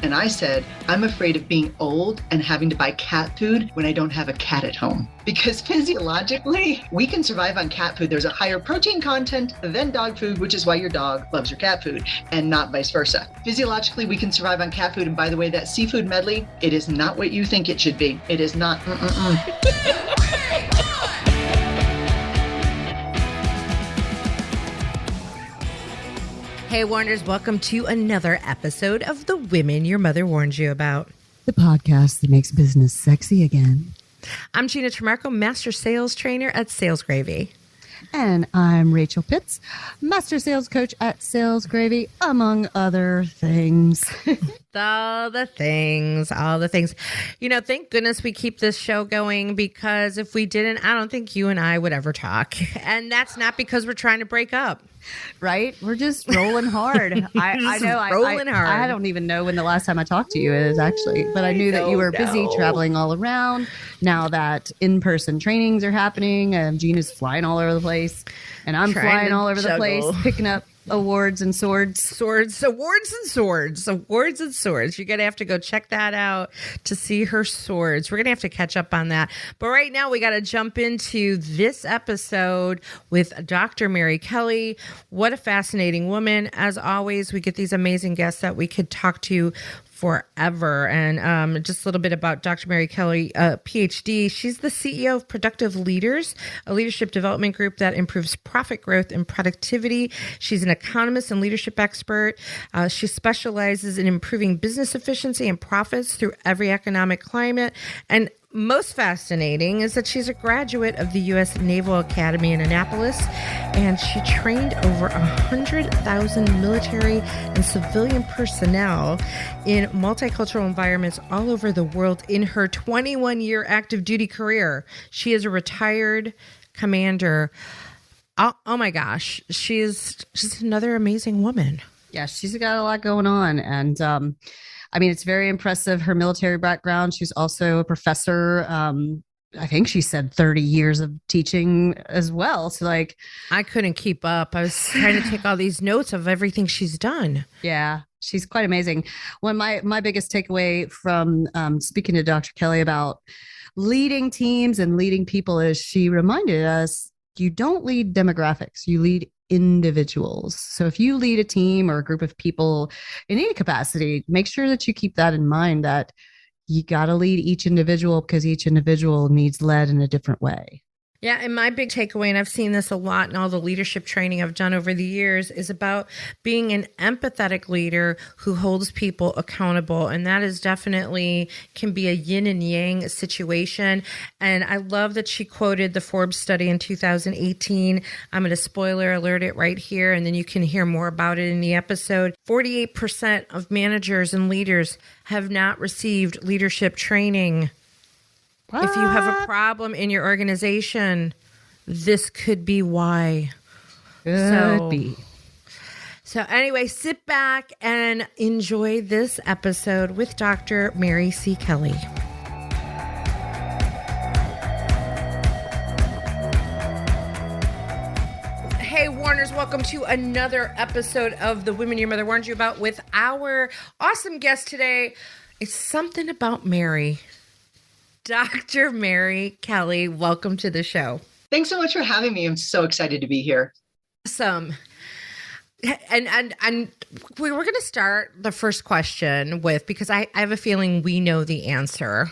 And I said, I'm afraid of being old and having to buy cat food when I don't have a cat at home. Because physiologically, we can survive on cat food. There's a higher protein content than dog food, which is why your dog loves your cat food and not vice versa. Physiologically, we can survive on cat food. And by the way, that seafood medley, it is not what you think it should be. It is not. Hey, Warners, welcome to another episode of The Women Your Mother Warned You About. The podcast that makes business sexy again. I'm Gina Tramarco, Master Sales Trainer at Sales Gravy. And I'm Rachel Pitts, Master Sales Coach at Sales Gravy, among other things. All the things. You know, thank goodness we keep this show going, because if we didn't, I don't think you and I would ever talk. And that's not because we're trying to break up. Right? We're just rolling hard. I know. Rolling hard. I don't even know when the last time I talked to you is, actually, but I knew that you were busy traveling all around. Now that in-person trainings are happening, Gina's flying all over the place, and I'm flying all over the place, picking up awards and swords. Awards and swords. You're going to have to go check that out to see her swords. We're going to have to catch up on that. But right now we got to jump into this episode with Dr. Mary Kelly. What a fascinating woman. As always, we get these amazing guests that we could talk to forever. And just a little bit about Dr. Mary Kelly, PhD. She's the CEO of Productive Leaders, a leadership development group that improves profit growth and productivity. She's an economist and leadership expert. She specializes in improving business efficiency and profits through every economic climate. And most fascinating is that she's a graduate of the US Naval Academy in Annapolis, and she trained over 100,000 military and civilian personnel in multicultural environments all over the world in her 21-year active duty career. She is a retired commander. Oh my gosh, she is just another amazing woman. Yeah, she's got a lot going on, and I mean, it's very impressive, her military background. She's also a professor. I think she said 30 years of teaching as well. So I couldn't keep up. I was trying to take all these notes of everything she's done. Yeah, she's quite amazing. One of my biggest takeaway from speaking to Dr. Kelly about leading teams and leading people is she reminded us, you don't lead demographics, you lead individuals. So if you lead a team or a group of people in any capacity, make sure that you keep that in mind, that you got to lead each individual because each individual needs led in a different way. Yeah, and my big takeaway, and I've seen this a lot in all the leadership training I've done over the years, is about being an empathetic leader who holds people accountable. And that is definitely can be a yin and yang situation. And I love that she quoted the Forbes study in 2018. I'm going to spoiler alert it right here, and then you can hear more about it in the episode. 48% of managers and leaders have not received leadership training. What? If you have a problem in your organization, this could be why. Could be. So anyway, sit back and enjoy this episode with Dr. Mary C. Kelly. Hey, Warners, welcome to another episode of The Women Your Mother Warned You About with our awesome guest today. It's something about Mary. Dr. Mary Kelly, welcome to the show. Thanks so much for having me. I'm so excited to be here. Awesome. And we were going to start the first question with, because I have a feeling we know the answer.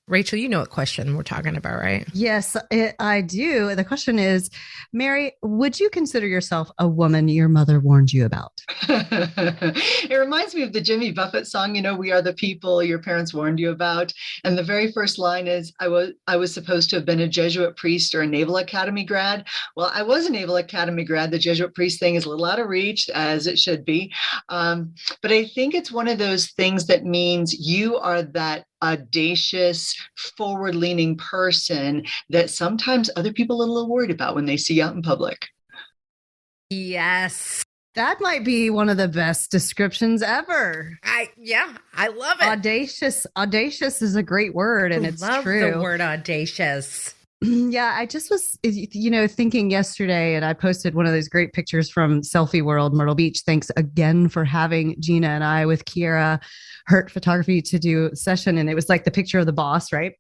Rachel, you know what question we're talking about, right? Yes, I do. The question is, Mary, would you consider yourself a woman your mother warned you about? It reminds me of the Jimmy Buffett song, we are the people your parents warned you about. And the very first line is, I was supposed to have been a Jesuit priest or a Naval Academy grad. Well, I was a Naval Academy grad. The Jesuit priest thing is a little out of reach, as it should be. But I think it's one of those things that means you are that audacious, forward-leaning person that sometimes other people are a little worried about when they see you out in public. Yes. That might be one of the best descriptions ever. I love it. Audacious is a great word, and it's love true. The word audacious. Yeah, I just was, thinking yesterday, and I posted one of those great pictures from Selfie World, Myrtle Beach. Thanks again for having Gina and I with Kiera Hurt Photography to do a session. And it was like the picture of the boss, right?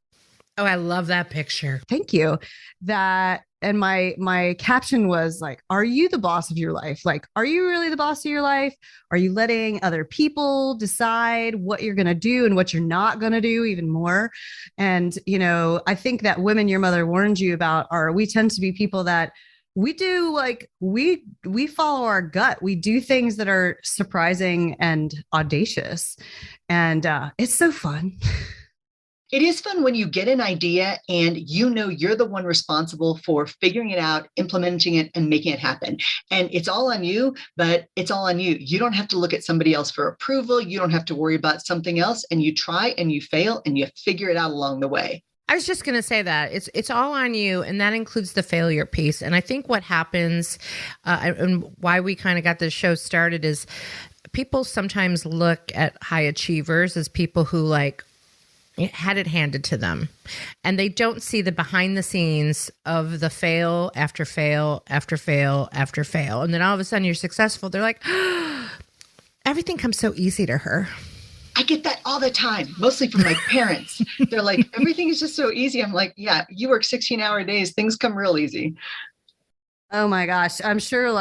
Oh, I love that picture. Thank you. And my caption was like, are you the boss of your life? Like, are you really the boss of your life? Are you letting other people decide what you're going to do and what you're not going to do even more? And, I think that women your mother warned you about we tend to be people that we do like, we follow our gut. We do things that are surprising and audacious. And it's so fun. It is fun when you get an idea and you're the one responsible for figuring it out, implementing it, and making it happen. And it's all on you, but it's all on you. You don't have to look at somebody else for approval. You don't have to worry about something else. And you try and you fail and you figure it out along the way. I was just going to say that it's all on you, and that includes the failure piece. And I think what happens and why we kind of got this show started is people sometimes look at high achievers as people who had it handed to them, and they don't see the behind the scenes of the fail after fail after fail after fail. And then all of a sudden you're successful. They're like, oh, everything comes so easy to her. I get that all the time, mostly from my parents. They're like, everything is just so easy. I'm like, yeah, you work 16-hour days. Things come real easy. Oh my gosh. I'm sure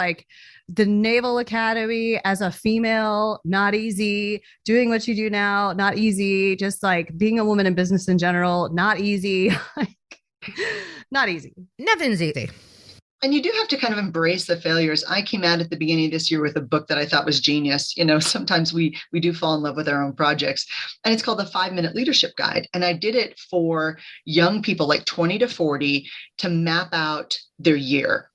the Naval Academy as a female, not easy. Doing what you do now, not easy. Just being a woman in business in general, not easy. Not easy. Nothing's easy. And you do have to kind of embrace the failures. I came out at the beginning of this year with a book that I thought was genius. Sometimes we do fall in love with our own projects, and it's called the 5-Minute Leadership Guide. And I did it for young people like 20 to 40 to map out their year.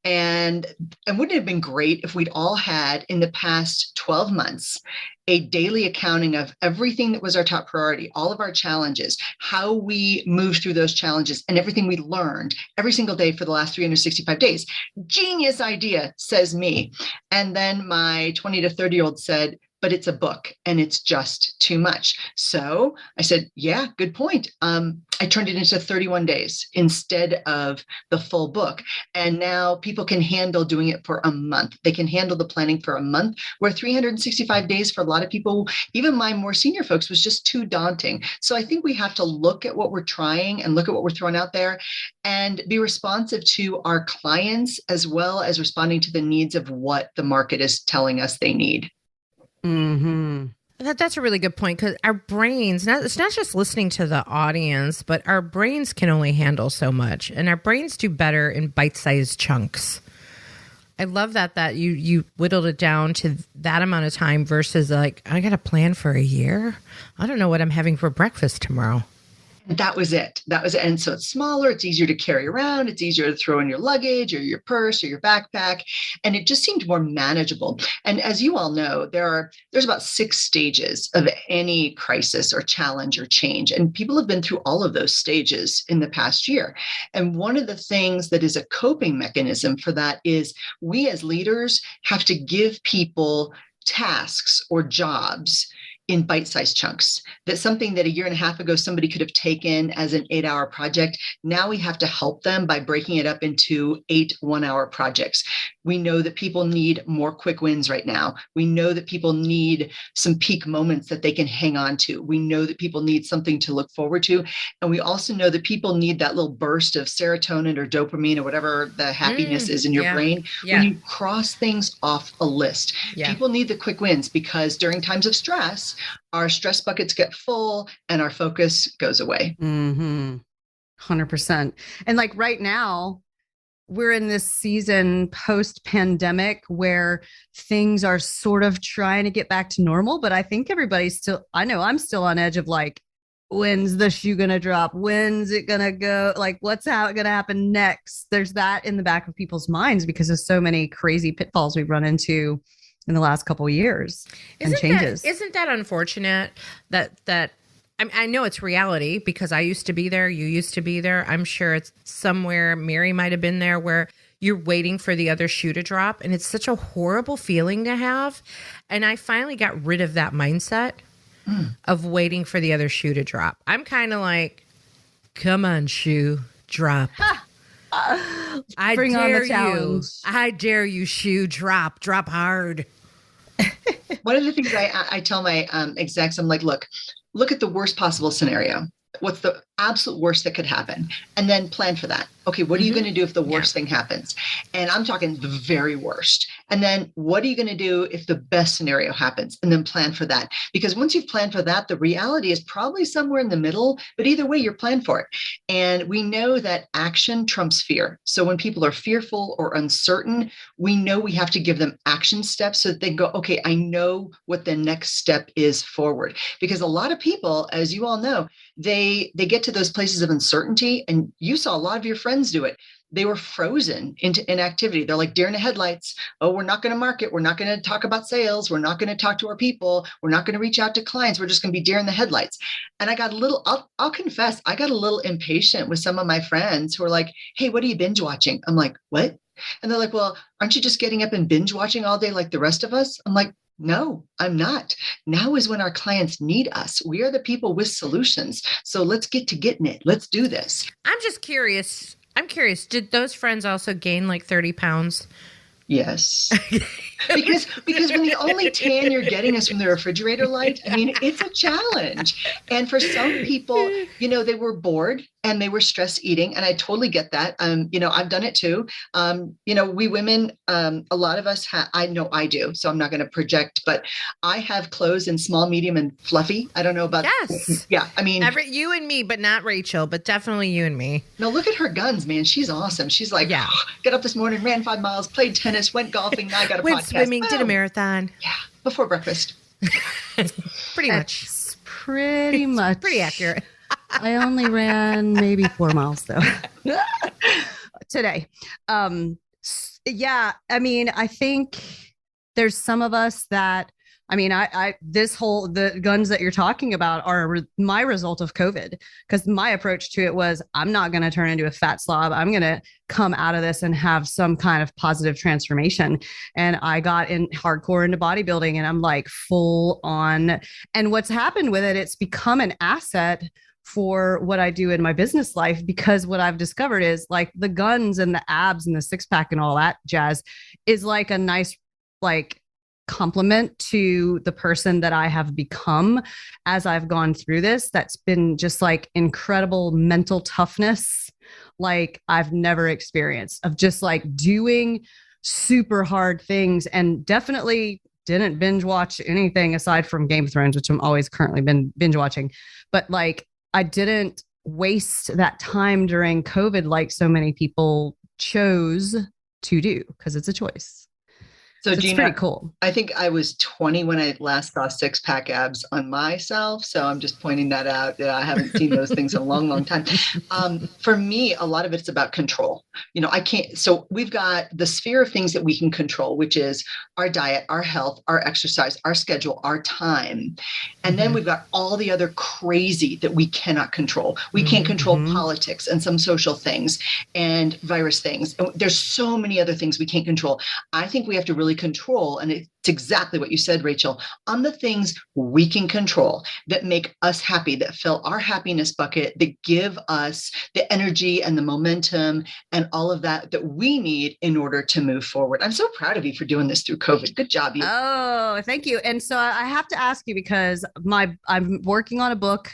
And wouldn't it have been great if we'd all had in the past 12 months a daily accounting of everything that was our top priority, all of our challenges, how we moved through those challenges, and everything we learned every single day for the last 365 days. Genius idea, says me. And then my 20 to 30-year-old said, but it's a book and it's just too much. So I said, yeah, good point. I turned it into 31 days instead of the full book. And now people can handle doing it for a month. They can handle the planning for a month, where 365 days for a lot of people, even my more senior folks, was just too daunting. So I think we have to look at what we're trying and look at what we're throwing out there and be responsive to our clients, as well as responding to the needs of what the market is telling us they need. Mm-hmm. That's a really good point, because our brains, it's not just listening to the audience, but our brains can only handle so much, and our brains do better in bite-sized chunks. I love that you whittled it down to that amount of time versus I got a plan for a year. I don't know what I'm having for breakfast tomorrow. That was it. And so it's smaller, it's easier to carry around, it's easier to throw in your luggage or your purse or your backpack. And it just seemed more manageable. And as you all know, there's about 6 stages of any crisis or challenge or change. And people have been through all of those stages in the past year. And one of the things that is a coping mechanism for that is we as leaders have to give people tasks or jobs in bite-sized chunks. That's something that a year and a half ago somebody could have taken as an 8-hour project. Now we have to help them by breaking it up into 8 one-hour projects. We know that people need more quick wins right now. We know that people need some peak moments that they can hang on to. We know that people need something to look forward to. And we also know that people need that little burst of serotonin or dopamine or whatever the happiness is in your brain. Yeah. When you cross things off a list, people need the quick wins, because during times of stress, our stress buckets get full and our focus goes away. 100%. And right now, we're in this season post-pandemic where things are sort of trying to get back to normal. But I think I know I'm still on edge of when's the shoe going to drop? When's it going to go? What's going to happen next? There's that in the back of people's minds because of so many crazy pitfalls we've run into in the last couple of years and changes. Isn't that unfortunate that I know it's reality, because I used to be there. You used to be there. I'm sure it's somewhere, Mary might have been there, where you're waiting for the other shoe to drop. And it's such a horrible feeling to have. And I finally got rid of that mindset of waiting for the other shoe to drop. I'm kind of like, come on, shoe, drop. Bring on the challenge. I dare you, Shu. Drop hard. One of the things I tell my execs, I'm like, look at the worst possible scenario. What's the absolute worst that could happen? And then plan for that. Okay, what are you going to do if the worst thing happens? And I'm talking the very worst. And then what are you going to do if the best scenario happens? And then plan for that. Because once you've planned for that, the reality is probably somewhere in the middle, but either way, you're planned for it. And we know that action trumps fear. So when people are fearful or uncertain, we know we have to give them action steps so that they go, okay, I know what the next step is forward. Because a lot of people, as you all know, they get to those places of uncertainty, and you saw a lot of your friends do it. They were frozen into inactivity. They're like deer in the headlights. Oh, we're not going to market. We're not going to talk about sales. We're not going to talk to our people. We're not going to reach out to clients. We're just going to be deer in the headlights. And I got a little, I'll confess, I got a little impatient with some of my friends who are like, hey, what are you binge watching? I'm like, what? And they're like, well, aren't you just getting up and binge watching all day like the rest of us? I'm like, no, I'm not. Now is when our clients need us. We are the people with solutions. So let's get to getting it. Let's do this. I'm just curious. Did those friends also gain like 30 pounds? Yes. because when the only tan you're getting is from the refrigerator light, I mean, it's a challenge. And for some people, they were bored and they were stress eating. And I totally get that. I've done it too. We women, a lot of us I know I do, so I'm not going to project, but I have clothes in small, medium, and fluffy. I don't know about. Yes. Yeah. I mean, you and me, but not Rachel, but definitely you and me. No, look at her guns, man. She's awesome. She's like, get up this morning, ran 5 miles, played tennis, went golfing. Now I got a went podcast. Swimming, did a marathon. Yeah. Before breakfast. Pretty much. Pretty much. Pretty accurate. I only ran maybe 4 miles though today. I mean, I think there's some of us that, the guns that you're talking about are my result of COVID, because my approach to it was, I'm not going to turn into a fat slob. I'm going to come out of this and have some kind of positive transformation. And I got in hardcore into bodybuilding, and I'm like full on. And what's happened with it, it's become an asset for what I do in my business life, because what I've discovered is like the guns and the abs and the six pack and all that jazz is like a nice, like, compliment to the person that I have become as I've gone through this. That's been just like incredible mental toughness, like I've never experienced, of just like doing super hard things, and definitely didn't binge watch anything aside from Game of Thrones, which I'm always currently been binge watching. But like, I didn't waste that time during COVID like so many people chose to do, because it's a choice. So Gina, it's pretty cool. I think I was 20 when I last saw six pack abs on myself. So I'm just pointing that out. I haven't seen those things in a long, long time. For me, a lot of it's about control. I can't. So we've got the sphere of things that we can control, which is our diet, our health, our exercise, our schedule, our time. And then we've got all the other crazy that we cannot control. We can't control politics and some social things and virus things. And there's so many other things we can't control. I think we have to really control, and it's exactly what you said, Rachel, on the things we can control that make us happy, that fill our happiness bucket, that give us the energy and the momentum and all of that we need in order to move forward. I'm so proud of you for doing this through COVID. Good job, you. Oh, thank you. And so I have to ask you, because I'm working on a book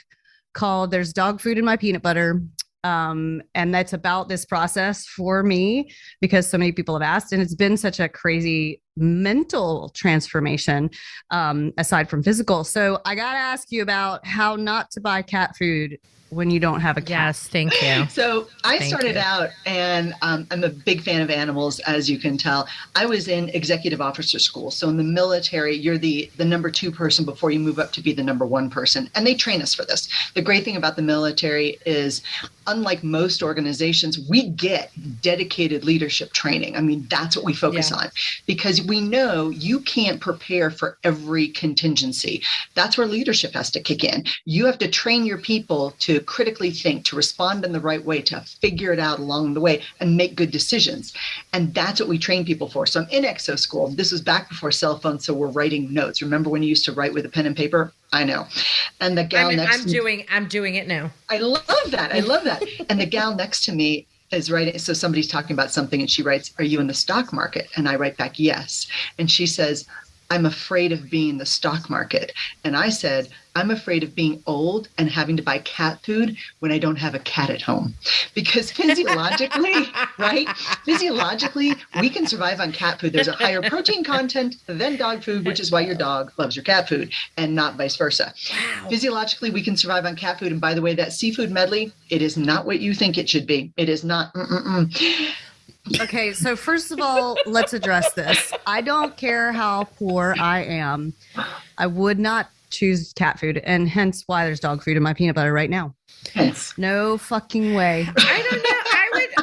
called There's Dog Food in My Peanut Butter. And that's about this process for me, because so many people have asked, and it's been such a crazy mental transformation, aside from physical. So I got to ask you about how not to buy cat food when you don't have a cat. Yes, thank you. So I started out, and I'm a big fan of animals, as you can tell. I was in executive officer school. So in the military, you're the number 2 person before you move up to be the number 1 person. And they train us for this. The great thing about the military is, unlike most organizations, we get dedicated leadership training. I mean, that's what we focus on, because because we know you can't prepare for every contingency. That's where leadership has to kick in. You have to train your people to critically think, to respond in the right way, to figure it out along the way and make good decisions. And that's what we train people for. So I'm in EXO school. This was back before cell phones, so we're writing notes. Remember when you used to write with a pen and paper? I know. And the gal next to me, I'm doing it now. I love that. I love that. And the gal next to me is writing. So somebody's talking about something and she writes, "Are you in the stock market?" And I write back, "Yes." And she says, "I'm afraid of being in the stock market." And I said, "I'm afraid of being old and having to buy cat food when I don't have a cat at home." Because physiologically, right? Physiologically, we can survive on cat food. There's a higher protein content than dog food, which is why your dog loves your cat food and not vice versa. Wow. Physiologically, we can survive on cat food. And by the way, that seafood medley, it is not what you think it should be. It is not. Okay, so first of all, let's address this. I don't care how poor I am. I would not choose cat food, and hence why there's dog food in my peanut butter right now. Hence. No fucking way. I don't know.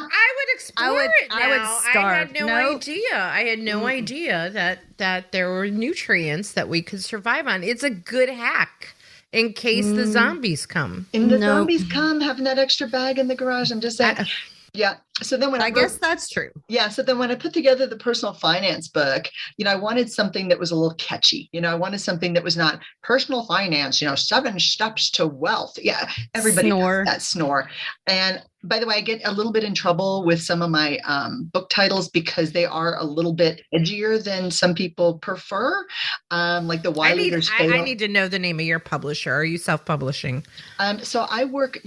I would explore it now. I would starve. I had no idea. I had no idea that there were nutrients that we could survive on. It's a good hack in case the zombies come. And the zombies come, having that extra bag in the garage. I'm just saying. Yeah. So then when I guess that's true. Yeah. So then when I put together the personal finance book, I wanted something that was a little catchy. I wanted something that was not personal finance, 7 steps to wealth. Yeah. Everybody knows that snore. And by the way, I get a little bit in trouble with some of my book titles because they are a little bit edgier than some people prefer. Like the Why Leaders Fail. I need to know the name of your publisher. Are you self-publishing? So I work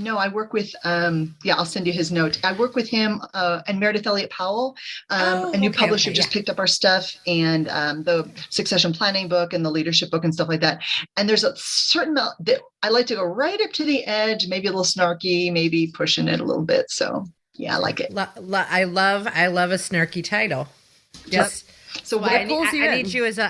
with, I'll send you his note. I work with him and Meredith Elliott Powell, a new publisher just picked up our stuff, and the succession planning book and the leadership book and stuff like that. And there's a certain amount that I like to go right up to the edge, maybe a little snarky, maybe pushing it a little bit. So yeah, I like it. I love a snarky title. Yep. So what I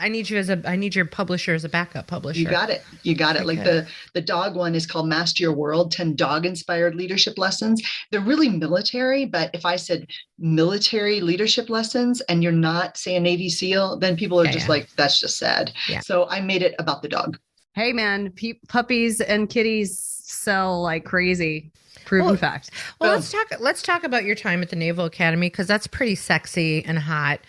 need your publisher as a backup publisher. You got it. Okay. Like the dog one is called Master Your World, 10 dog inspired leadership lessons. They're really military, but if I said military leadership lessons and you're not, say, a Navy SEAL, then people are just like, that's just sad. Yeah. So I made it about the dog. Hey man, puppies and kitties sell like crazy. Proven fact. Well, let's talk about your time at the Naval Academy, because that's pretty sexy and hot.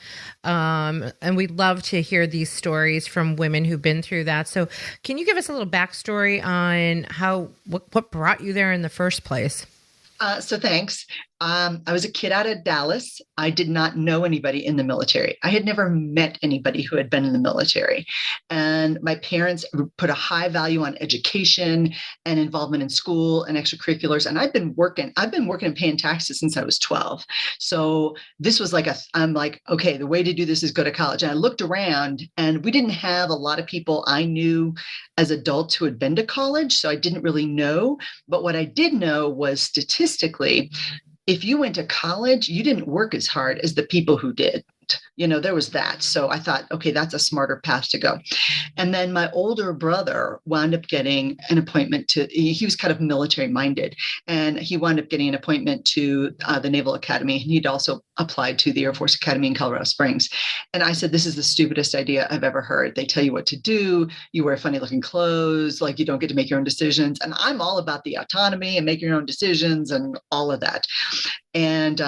And we'd love to hear these stories from women who've been through that. So can you give us a little backstory on what brought you there in the first place? So thanks. I was a kid out of Dallas. I did not know anybody in the military. I had never met anybody who had been in the military. And my parents put a high value on education and involvement in school and extracurriculars. And I've been working and paying taxes since I was 12. So this was I'm like, okay, the way to do this is go to college. And I looked around and we didn't have a lot of people I knew as adults who had been to college. So I didn't really know. But what I did know was statistically, if you went to college, you didn't work as hard as the people who did. There was that. So I thought, okay, that's a smarter path to go. And then my older brother wound up getting an appointment he was kind of military minded, and he wound up getting an appointment to the Naval Academy. And he'd also applied to the Air Force Academy in Colorado Springs. And I said, this is the stupidest idea I've ever heard. They tell you what to do. You wear funny looking clothes, like you don't get to make your own decisions. And I'm all about the autonomy and making your own decisions and all of that. And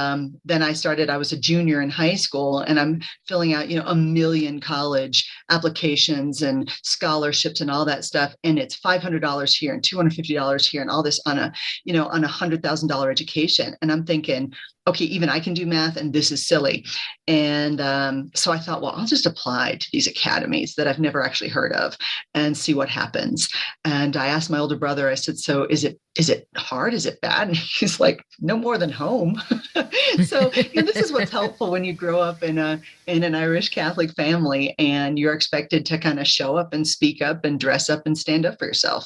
then I was a junior in high school, and I'm filling out, a million college applications and scholarships and all that stuff. And it's $500 here and $250 here and all this on a $100,000 education. And I'm thinking, okay, even I can do math and this is silly. And so I thought, well, I'll just apply to these academies that I've never actually heard of and see what happens. And I asked my older brother, I said, so is it hard? Is it bad? And he's like, no more than home. So this is what's helpful when you grow up in an Irish Catholic family and you're expected to kind of show up and speak up and dress up and stand up for yourself.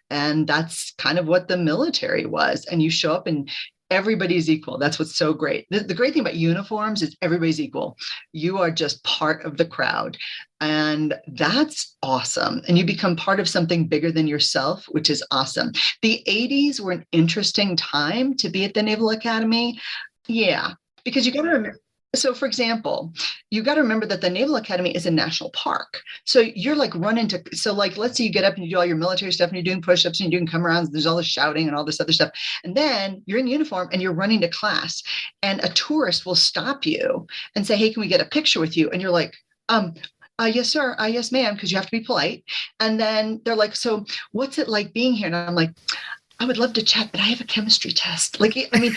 And that's kind of what the military was. And you show up and everybody's equal. That's what's so great. The great thing about uniforms is everybody's equal. You are just part of the crowd. And that's awesome. And you become part of something bigger than yourself, which is awesome. The 80s were an interesting time to be at the Naval Academy. Yeah, because you got to remember, So for example, you got to remember that the Naval Academy is a national park. So you're like running to, so like, let's say you get up and you do all your military stuff and you're doing push-ups and you're doing come-arounds, there's all this shouting and all this other stuff. And then you're in uniform and you're running to class, and a tourist will stop you and say, hey, can we get a picture with you? And you're like, yes, sir. Yes, ma'am, because you have to be polite. And then they're like, so what's it like being here? And I'm like, I would love to chat, but I have a chemistry test. Like, I mean,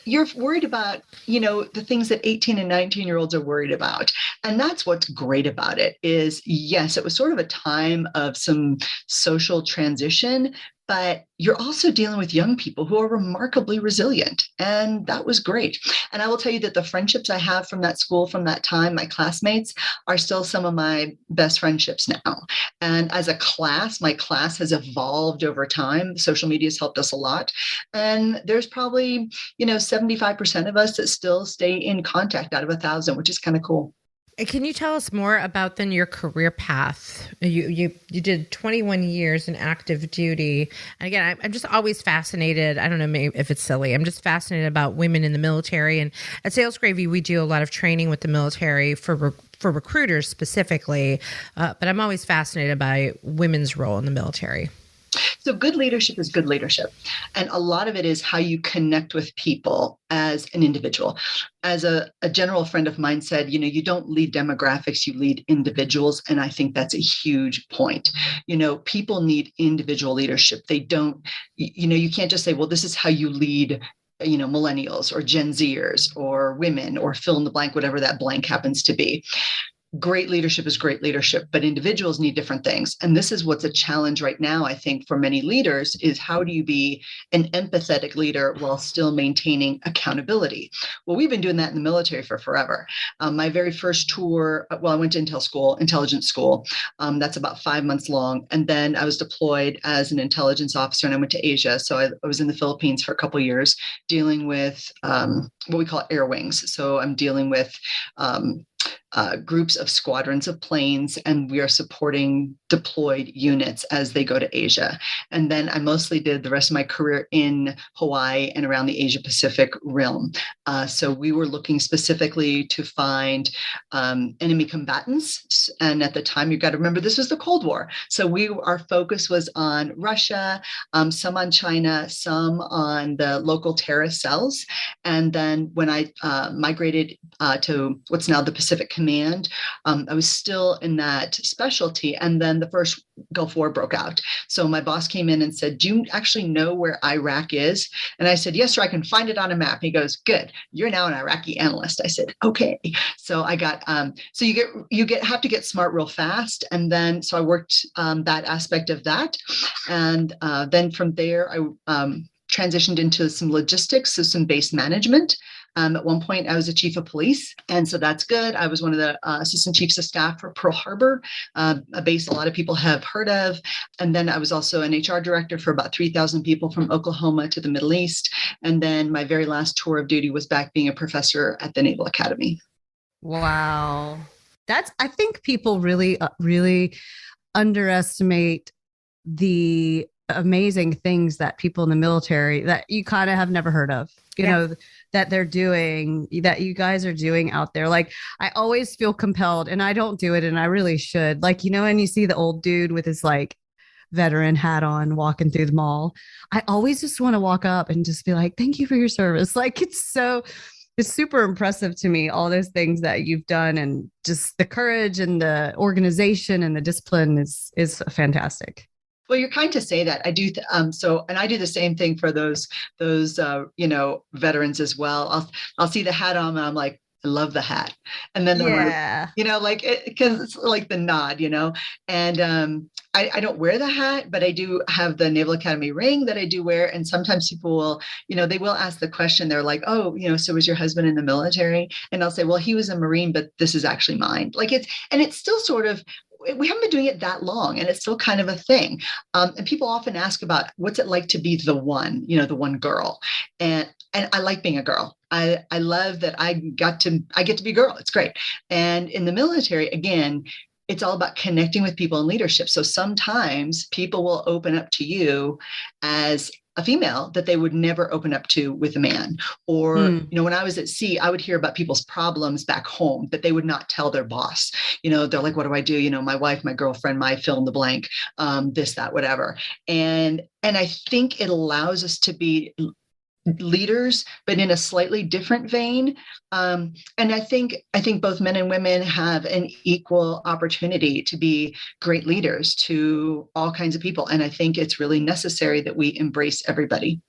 you're worried about, the things that 18 and 19-year-olds are worried about. And that's what's great about it is, yes, it was sort of a time of some social transition, but you're also dealing with young people who are remarkably resilient. And that was great. And I will tell you that the friendships I have from that school, from that time, my classmates are still some of my best friendships now. And as a class, my class has evolved over time. Social media has helped us a lot. And there's probably, 75% of us that still stay in contact out of 1,000, which is kind of cool. Can you tell us more about then your career path? You did 21 years in active duty. And again, I'm just always fascinated. I don't know maybe if it's silly. I'm just fascinated about women in the military. And at Sales Gravy, we do a lot of training with the military for recruiters specifically. But I'm always fascinated by women's role in the military. So good leadership is good leadership. And a lot of it is how you connect with people as an individual. As a general friend of mine said, you don't lead demographics, you lead individuals. And I think that's a huge point. People need individual leadership. They don't, you can't just say, well, this is how you lead millennials or Gen Zers or women or fill in the blank, whatever that blank happens to be. Great leadership is great leadership, but individuals need different things. And this is what's a challenge right now, I think, for many leaders is how do you be an empathetic leader while still maintaining accountability? Well, we've been doing that in the military for forever. My very first tour, I went to intelligence school. That's about 5 months long. And then I was deployed as an intelligence officer and I went to Asia. So I was in the Philippines for a couple of years dealing with what we call air wings. So I'm dealing with groups of squadrons of planes, and we are supporting deployed units as they go to Asia. And then I mostly did the rest of my career in Hawaii and around the Asia Pacific realm. So we were looking specifically to find enemy combatants. And at the time, you got to remember, this was the Cold War. So our focus was on Russia, some on China, some on the local terrorist cells. And then when I migrated to what's now the Pacific Command, I was still in that specialty. And then the first Gulf War broke out. So my boss came in and said, do you actually know where Iraq is? And I said, yes, sir, I can find it on a map. He goes, good. You're now an Iraqi analyst. I said, okay. So I got, so you have to get smart real fast. And then, so I worked that aspect of that. And then from there, I transitioned into some logistics, so some base management. At one point, I was a chief of police, and so that's good. I was one of the assistant chiefs of staff for Pearl Harbor, a base a lot of people have heard of. And then I was also an HR director for about 3,000 people from Oklahoma to the Middle East. And then my very last tour of duty was back being a professor at the Naval Academy. Wow. I think people really, really underestimate the amazing things that people in the military that you kind of have never heard of, you know, that they're doing, that you guys are doing out there. Like, I always feel compelled, and I don't do it, and I really should. Like, and you see the old dude with his like veteran hat on walking through the mall. I always just want to walk up and just be like, thank you for your service. Like, it's super impressive to me, all those things that you've done, and just the courage and the organization and the discipline is fantastic. Well, you're kind to say that. I do. And I do the same thing for those veterans as well. I'll see the hat on and I'm like, I love the hat. And then, because it's like the nod, and I don't wear the hat, but I do have the Naval Academy ring that I do wear. And sometimes people will, they will ask the question. They're like, oh, so was your husband in the military? And I'll say, well, he was a Marine, but this is actually mine. It's still sort of, we haven't been doing it that long, and it's still kind of a thing. And people often ask about what's it like to be the one, the one girl. And I like being a girl. I love that I get to be a girl. It's great. And in the military, again, it's all about connecting with people in leadership. So sometimes people will open up to you as a female that they would never open up to with a man. Or, when I was at sea, I would hear about people's problems back home that they would not tell their boss. They're like, what do I do? My wife, my girlfriend, my fill in the blank, this, that, whatever. And I think it allows us to be leaders, but in a slightly different vein. And I think both men and women have an equal opportunity to be great leaders to all kinds of people. And I think it's really necessary that we embrace everybody.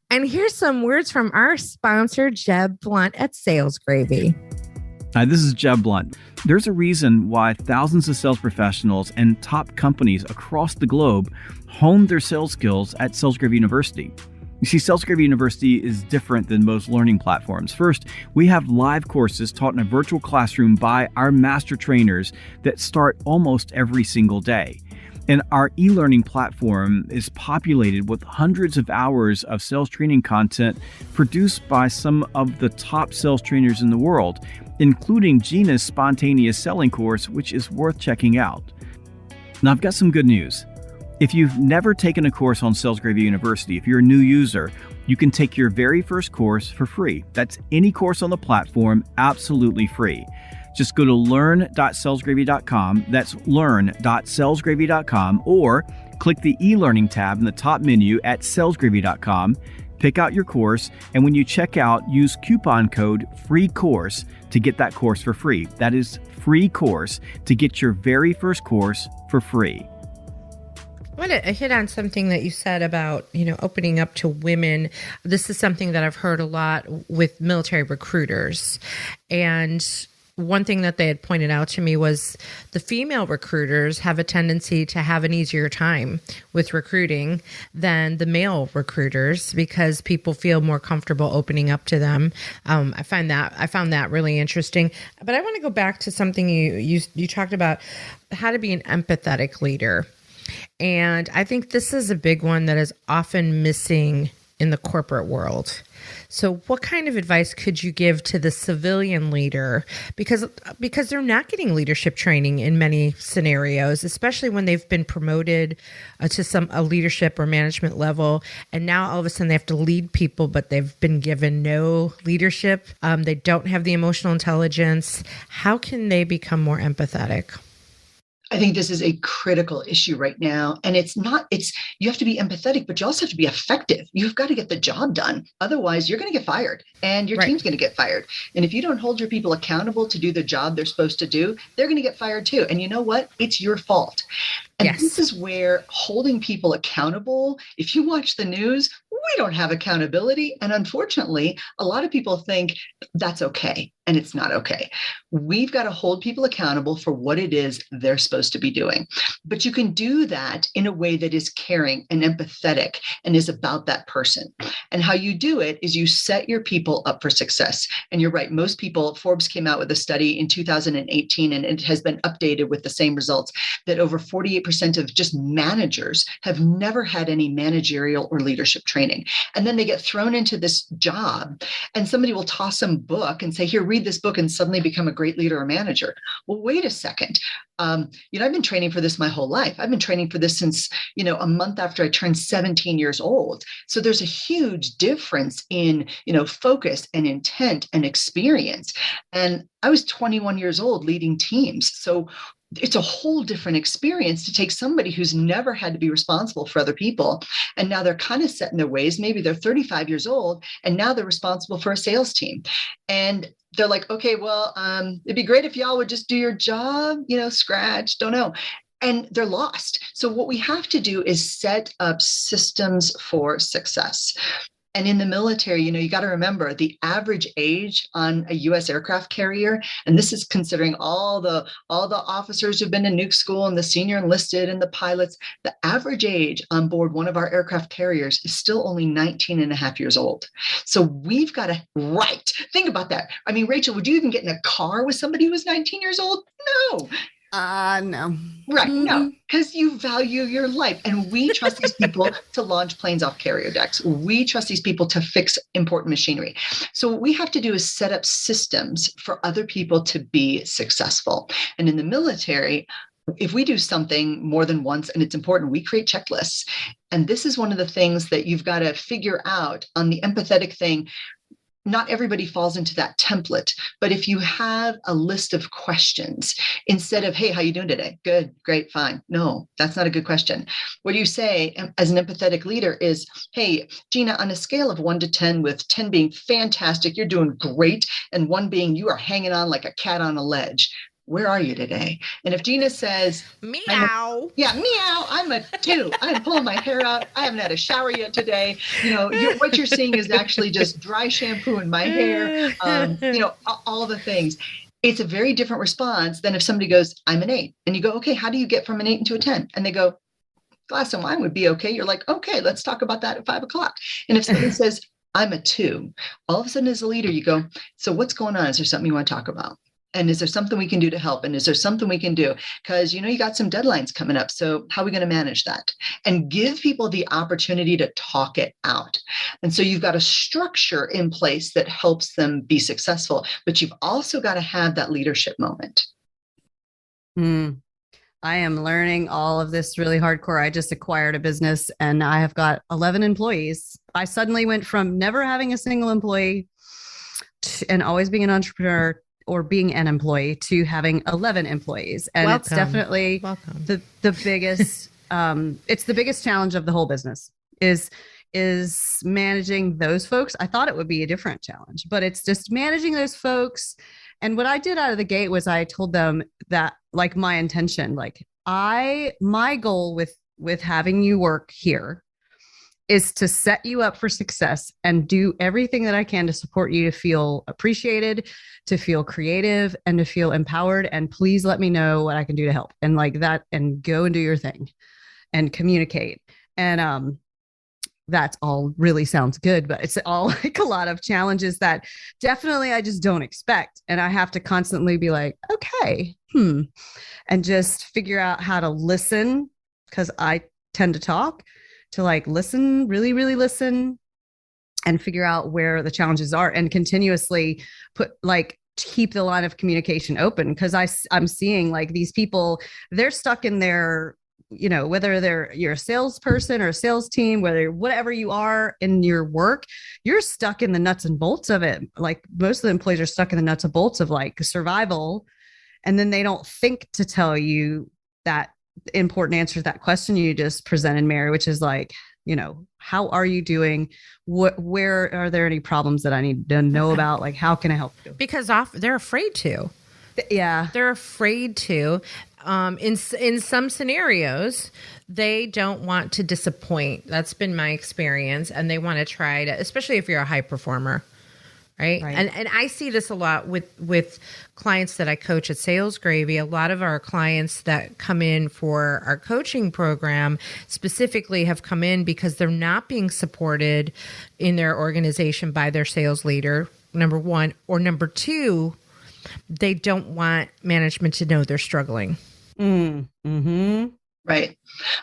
And here's some words from our sponsor, Jeb Blunt at Sales Gravy. Hi, this is Jeb Blunt. There's a reason why thousands of sales professionals and top companies across the globe hone their sales skills at Sales Gravy University. You see, Sales Gravy University is different than most learning platforms. First, we have live courses taught in a virtual classroom by our master trainers that start almost every single day. And our e-learning platform is populated with hundreds of hours of sales training content produced by some of the top sales trainers in the world, including Gina's spontaneous selling course, which is worth checking out. Now, I've got some good news. If you've never taken a course on Sales Gravy University, if you're a new user, you can take your very first course for free. That's any course on the platform, absolutely free. Just go to learn.salesgravy.com. That's learn.salesgravy.com, or click the e-learning tab in the top menu at salesgravy.com. Pick out your course, and when you check out, use coupon code FREECOURSE to get that course for free. That is free course to get your very first course for free. I want to hit on something that you said about, opening up to women. This is something that I've heard a lot with military recruiters. And one thing that they had pointed out to me was the female recruiters have a tendency to have an easier time with recruiting than the male recruiters because people feel more comfortable opening up to them. I found that really interesting. But I want to go back to something you talked about, how to be an empathetic leader. And I think this is a big one that is often missing in the corporate world. So what kind of advice could you give to the civilian leader? Because they're not getting leadership training in many scenarios, especially when they've been promoted to a leadership or management level. And now all of a sudden they have to lead people, but they've been given no leadership. They don't have the emotional intelligence. How can they become more empathetic? I think this is a critical issue right now. And you have to be empathetic, but you also have to be effective. You've got to get the job done. Otherwise, you're going to get fired and your team's going to get fired. And if you don't hold your people accountable to do the job they're supposed to do, they're going to get fired too. And you know what? It's your fault. And This is where holding people accountable, if you watch the news, we don't have accountability. And unfortunately, a lot of people think that's okay. And it's not okay. We've got to hold people accountable for what it is they're supposed to be doing. But you can do that in a way that is caring and empathetic and is about that person. And how you do it is you set your people up for success. And you're right. Most people, Forbes came out with a study in 2018, and it has been updated with the same results, that over 48% of just managers have never had any managerial or leadership training. And then they get thrown into this job and somebody will toss them a book and say, here, read this book and suddenly become a great leader or manager. Well, wait a second. I've been training for this my whole life. I've been training for this since, a month after I turned 17 years old. So there's a huge difference in, focus and intent and experience. And I was 21 years old leading teams. So it's a whole different experience to take somebody who's never had to be responsible for other people. And now they're kind of set in their ways. Maybe they're 35 years old and now they're responsible for a sales team. And they're like, okay, well, it'd be great if y'all would just do your job, scratch, don't know. And they're lost. So what we have to do is set up systems for success. And in the military, you got to remember the average age on a US aircraft carrier, and this is considering all the officers who've been to nuke school and the senior enlisted and the pilots, the average age on board one of our aircraft carriers is still only 19 and a half years old. So we've got to, think about that. I mean, Rachel, would you even get in a car with somebody who was 19 years old? No. No. Right. No, because you value your life. And we trust these people to launch planes off carrier decks. We trust these people to fix important machinery. So what we have to do is set up systems for other people to be successful. And in the military, if we do something more than once and it's important, we create checklists. And this is one of the things that you've got to figure out on the empathetic thing. Not everybody falls into that template, but if you have a list of questions instead of, hey, how you doing today? Good, great, fine. No, that's not a good question. What you say as an empathetic leader is, hey, Gina, on a scale of 1 to 10, with 10 being fantastic, you're doing great, and 1 being you are hanging on like a cat on a ledge. Where are you today? And if Gina says, meow, meow, I'm a 2. I'm pulling my hair out. I haven't had a shower yet today. What you're seeing is actually just dry shampoo in my hair. All the things. It's a very different response than if somebody goes, I'm an 8. And you go, okay, how do you get from an 8 into a 10? And they go, glass of wine would be okay. You're like, okay, let's talk about that at 5:00. And if somebody says, I'm a 2, all of a sudden as a leader, you go, so what's going on? Is there something you want to talk about? And is there something we can do to help? And is there something we can do? Because, you got some deadlines coming up. So how are we going to manage that? And give people the opportunity to talk it out. And so you've got a structure in place that helps them be successful, but you've also got to have that leadership moment. I am learning all of this really hardcore. I just acquired a business and I have got 11 employees. I suddenly went from never having a single employee and always being an entrepreneur or being an employee to having 11 employees. And It's definitely the biggest, it's the biggest challenge of the whole business is managing those folks. I thought it would be a different challenge, but it's just managing those folks. And what I did out of the gate was I told them that, like, my intention, my goal with having you work here is to set you up for success and do everything that I can to support you to feel appreciated, to feel creative, and to feel empowered. And please let me know what I can do to help. And like that, and go and do your thing and communicate. And that's all really sounds good, but it's all like a lot of challenges that definitely I just don't expect. And I have to constantly be like, okay, and just figure out how to listen, because I tend to talk, to listen, really, really listen, and figure out where the challenges are and continuously keep the line of communication open. Because I'm seeing these people, they're stuck in their, whether you're a salesperson or a sales team, whatever you are in your work, you're stuck in the nuts and bolts of it. Like most of the employees are stuck in the nuts and bolts of survival. And then they don't think to tell you that important answer to that question you just presented, Mary, which is how are you doing? Where are there any problems that I need to know about? How can I help you? Because they're afraid to. Yeah. They're afraid to. In some scenarios, they don't want to disappoint. That's been my experience. And they want to try to, especially if you're a high performer. Right. And I see this a lot with clients that I coach at Sales Gravy. A lot of our clients that come in for our coaching program specifically have come in because they're not being supported in their organization by their sales leader, number one, or number two, they don't want management to know they're struggling. Mm-hmm. Right.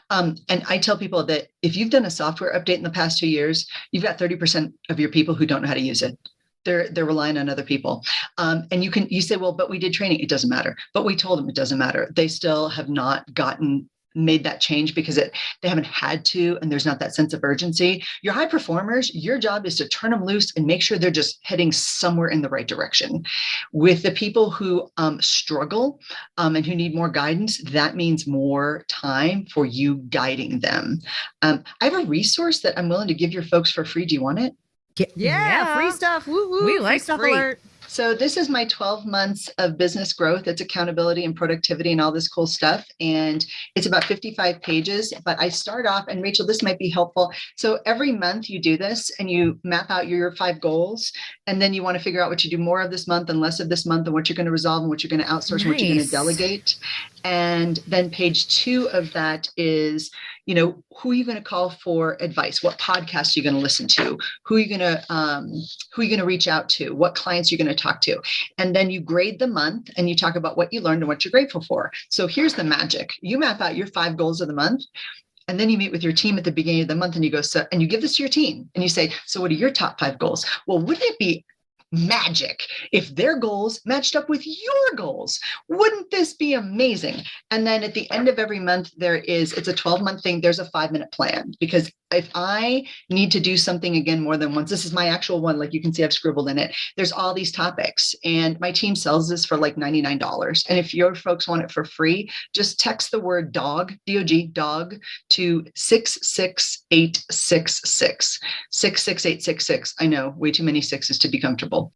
And I tell people that if you've done a software update in the past 2 years, you've got 30% of your people who don't know how to use it. They're relying on other people. And you say, well, but we did training. It doesn't matter. But we told them it doesn't matter. They still have not made that change because they haven't had to, and there's not that sense of urgency. Your high performers, your job is to turn them loose and make sure they're just heading somewhere in the right direction. With the people who struggle and who need more guidance, that means more time for you guiding them. I have a resource that I'm willing to give your folks for free. Do you want it? Yeah, free stuff. Woo-woo. We like free stuff free. Alert. So this is my 12 months of business growth. It's accountability and productivity and all this cool stuff. And it's about 55 pages, but I start off, and Rachel, this might be helpful. So every month you do this and you map out your 5 goals. And then you want to figure out what you do more of this month and less of this month, and what you're going to resolve and what you're going to outsource, and what you're going to delegate. And then page 2 of that is who are you going to call for advice? What podcasts are you going to listen to? Who are you going to reach out to? What clients are you going to talk to? And then you grade the month and you talk about what you learned and what you're grateful for. So here's the magic. You map out your 5 goals of the month. And then you meet with your team at the beginning of the month and you go, and you give this to your team and you say, so what are your top 5 goals? Well, wouldn't it be magic if their goals matched up with your goals? Wouldn't this be amazing? And then at the end of every month, it's a 12-month thing. There's a 5-minute plan, because if I need to do something again more than once, this is my actual one. Like you can see, I've scribbled in it. There's all these topics and my team sells this for like $99. And if your folks want it for free, just text the word dog, D-O-G, dog to 66866, 66866. I know, way too many sixes to be comfortable.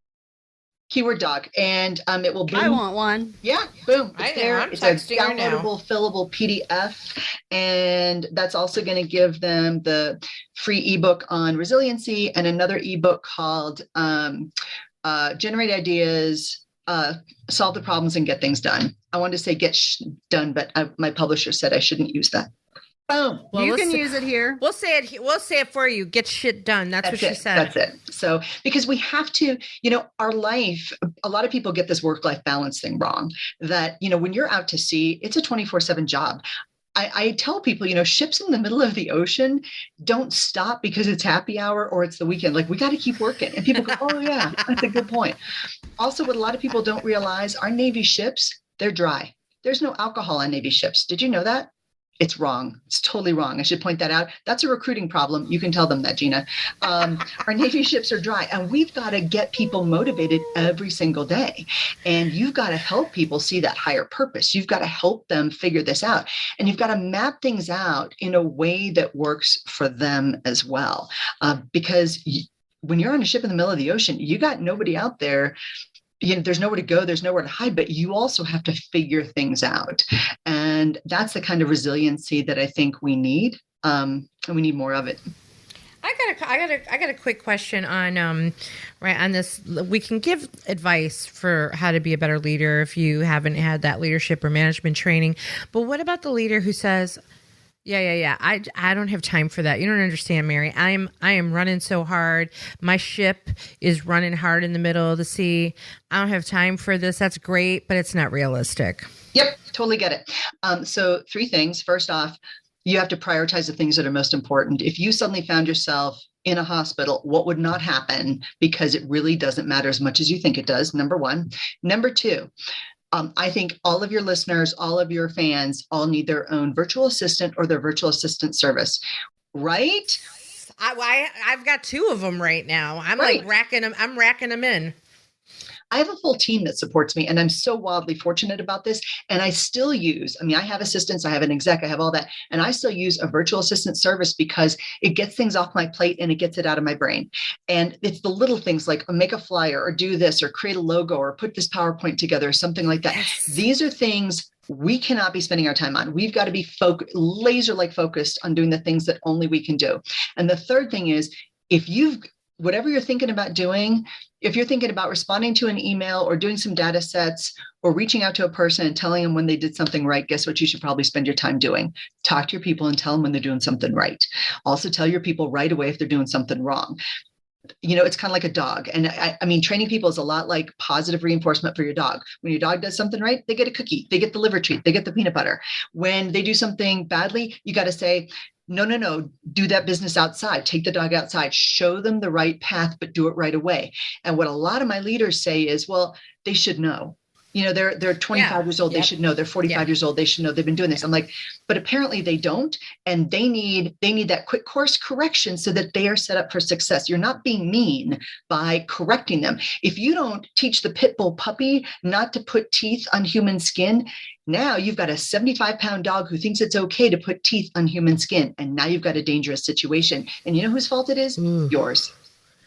Keyword dog, and it will boom. I want one. Yeah, boom. I know. I'm It's a downloadable, fillable PDF, and that's also going to give them the free ebook on resiliency and another ebook called Generate Ideas, Solve the Problems, and Get Things Done. I wanted to say get done, but my publisher said I shouldn't use that. Boom. Well, you can use it here. We'll say it. We'll say it for you. Get shit done. That's what she said. That's it. So, because we have to, our life, a lot of people get this work-life balance thing wrong, that, when you're out to sea, it's a 24/7 job. I tell people, ships in the middle of the ocean don't stop because it's happy hour or it's the weekend. Like, we got to keep working. And people go, oh yeah, that's a good point. Also, what a lot of people don't realize, our Navy ships, they're dry. There's no alcohol on Navy ships. Did you know that? It's wrong. It's totally wrong. I should point that out. That's a recruiting problem. You can tell them that, Gina. Our Navy ships are dry, and we've got to get people motivated every single day. And you've got to help people see that higher purpose. You've got to help them figure this out. And you've got to map things out in a way that works for them as well. Because when you're on a ship in the middle of the ocean, you got nobody out there. There's nowhere to go, there's nowhere to hide, but you also have to figure things out. And that's the kind of resiliency that I think we need. And we need more of it. I got a quick question on right on this. We can give advice for how to be a better leader if you haven't had that leadership or management training. But what about the leader who says, Yeah. I don't have time for that. You don't understand, Mary. I am running so hard. My ship is running hard in the middle of the sea. I don't have time for this. That's great, but it's not realistic. Yep, totally get it. So 3 things. First off, you have to prioritize the things that are most important. If you suddenly found yourself in a hospital, what would not happen? Because it really doesn't matter as much as you think it does, number 1. Number 2, I think all of your listeners, all of your fans, all need their own virtual assistant or their virtual assistant service, right? I've got 2 of them right now. I'm right. like racking them. I'm racking them in. I have a full team that supports me, and I'm so wildly fortunate about this. And I still use, I have assistants, I have an exec, I have all that. And I still use a virtual assistant service because it gets things off my plate and it gets it out of my brain. And it's the little things like make a flyer or do this or create a logo or put this PowerPoint together or something like that. Yes. These are things we cannot be spending our time on. We've got to be laser-like focused on doing the things that only we can do. And the third thing is, whatever you're thinking about doing, if you're thinking about responding to an email or doing some data sets or reaching out to a person and telling them when they did something right, guess what you should probably spend your time doing? Talk to your people and tell them when they're doing something right. Also tell your people right away if they're doing something wrong. It's kind of like a dog. And training people is a lot like positive reinforcement for your dog. When your dog does something right, they get a cookie, they get the liver treat, they get the peanut butter. When they do something badly, you got to say, no, do that business outside. Take the dog outside, show them the right path, but do it right away. And what a lot of my leaders say is, well, they should know. They're 25 years old. Yep. They should know. They're 45 years old. They should know. They've been doing this. I'm like, but apparently they don't. And they need that quick course correction so that they are set up for success. You're not being mean by correcting them. If you don't teach the pit bull puppy not to put teeth on human skin, now you've got a 75-pound dog who thinks it's okay to put teeth on human skin. And now you've got a dangerous situation. And you know whose fault it is? Yours.